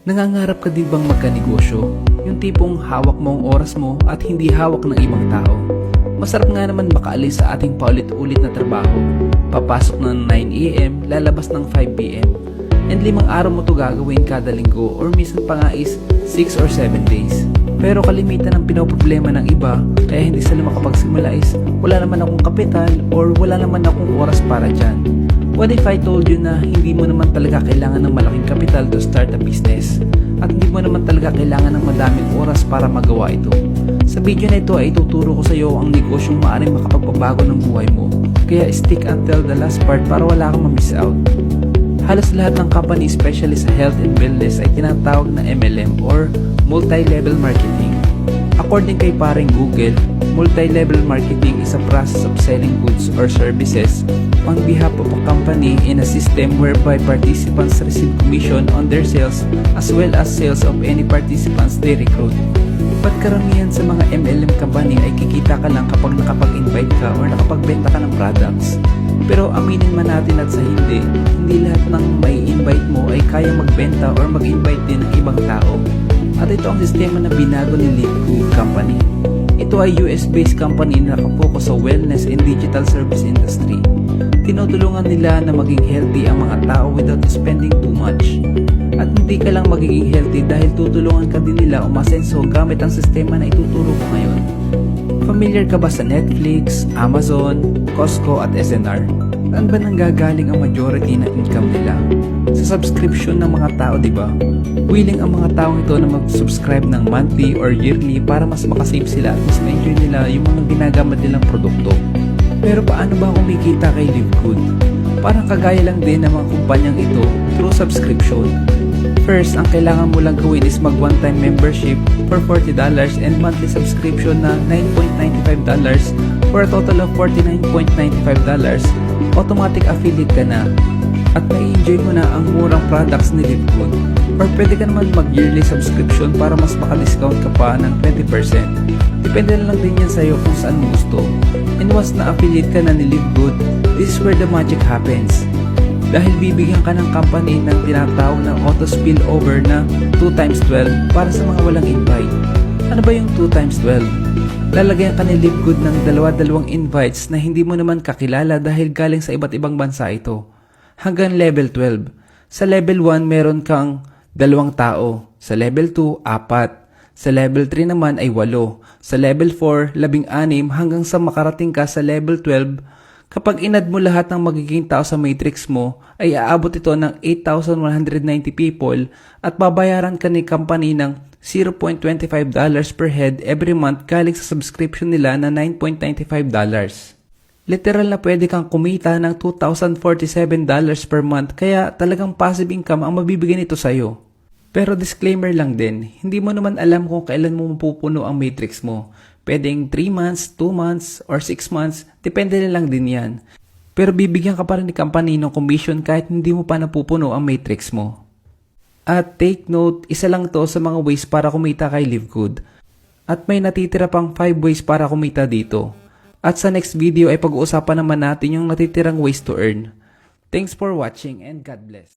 Nangangarap ka din bang magkanegosyo? Yung tipong hawak mo ang oras mo at hindi hawak ng ibang tao. Masarap nga naman makaalis sa ating paulit-ulit na trabaho. Papasok ng 9 AM, lalabas ng 5 PM. And 5 araw mo to gagawin kada linggo or minsan pa nga is 6 or 7 days. Pero kalimitan ng pinoproblema ng iba kaya hindi sila makapagsimula is wala naman akong kapital or wala naman akong oras para dyan. What if I told you na hindi mo naman talaga kailangan ng malaking kapital to start a business? At hindi mo naman talaga kailangan ng madaming oras para magawa ito. Sa video na ito ay ituturo ko sa iyo ang negosyong maaaring makapagpabago ng buhay mo. Kaya stick until the last part para wala kang ma-miss out. Halos lahat ng company, especially sa health and wellness, ay tinatawag na MLM or multi-level marketing. According kay paring Google, multi-level marketing is a process of selling goods or services on behalf of a company in a system whereby participants receive commission on their sales as well as sales of any participants they recruit. Ba't karamihan sa mga MLM company ay kikita ka lang kapag nakapag-invite ka or nakapagbenta ka ng products? Pero aminin man natin at sa hindi lahat ng may invite mo ay kaya magbenta or mag-invite din ng ibang tao. At ito ang sistema na binago ni Live Good Company. Ito ay US-based company na nakapokus sa wellness and digital service industry. Tinutulungan nila na maging healthy ang mga tao without spending too much. At hindi ka lang magiging healthy dahil tutulungan ka din nila umasenso gamit ang sistema na ituturo ko ngayon. Familiar ka ba sa Netflix, Amazon, Costco at SNR? Saan ba nanggagaling ang majority ng income nila? Sa subscription ng mga tao, di ba? Willing ang mga taong ito na mag-subscribe ng monthly or yearly para mas makasave sila at mas ma-enjoy nila yung mga ginagamit nilang produkto. Pero paano ba kumikita kay Live Good? Parang kagaya lang din ng mga kumpanyang ito through subscription. First, ang kailangan mo lang gawin is mag one-time membership for $40 and monthly subscription na $9.95 for a total of $49.95. Automatic affiliate ka na at mai-enjoy mo na ang murang products ni Live Good. Or pwede ka naman mag-yearly subscription para mas maka-discount ka pa ng 20%. Depende na lang din yan sa'yo kung saan mo gusto. And once na affiliate ka na ni Live Good, this is where the magic happens. Dahil bibigyan ka ng company ng tinatawag na auto spillover na 2x12 para sa mga walang invite. Ano ba yung 2x12? Lalagyan ka ni Live Good ng dalawa-dalawang invites na hindi mo naman kakilala dahil galing sa iba't ibang bansa ito. Hanggang level 12. Sa level 1 meron kang 2 tao. Sa level 2, 4. Sa level 3 naman ay 8. Sa level 4, 16 hanggang sa makarating ka sa level 12. Kapag inad mo lahat ng magiging tao sa matrix mo, ay aabot ito ng 8,190 people at babayaran ka ni company ng $0.25 per head every month galing sa subscription nila na $9.95. Literal na pwede kang kumita ng $2,047 per month kaya talagang passive income ang mabibigay nito sa'yo. Pero disclaimer lang din, hindi mo naman alam kung kailan mo mapupuno ang matrix mo. Pwedeng 3 months, 2 months, or 6 months, depende na lang din yan. Pero bibigyan ka pa rin ni company ng commission kahit hindi mo pa napupuno ang matrix mo. At take note, isa lang to sa mga ways para kumita kay Live Good. At may natitira pang 5 ways para kumita dito. At sa next video ay pag-uusapan naman natin yung natitirang ways to earn. Thanks for watching and God bless.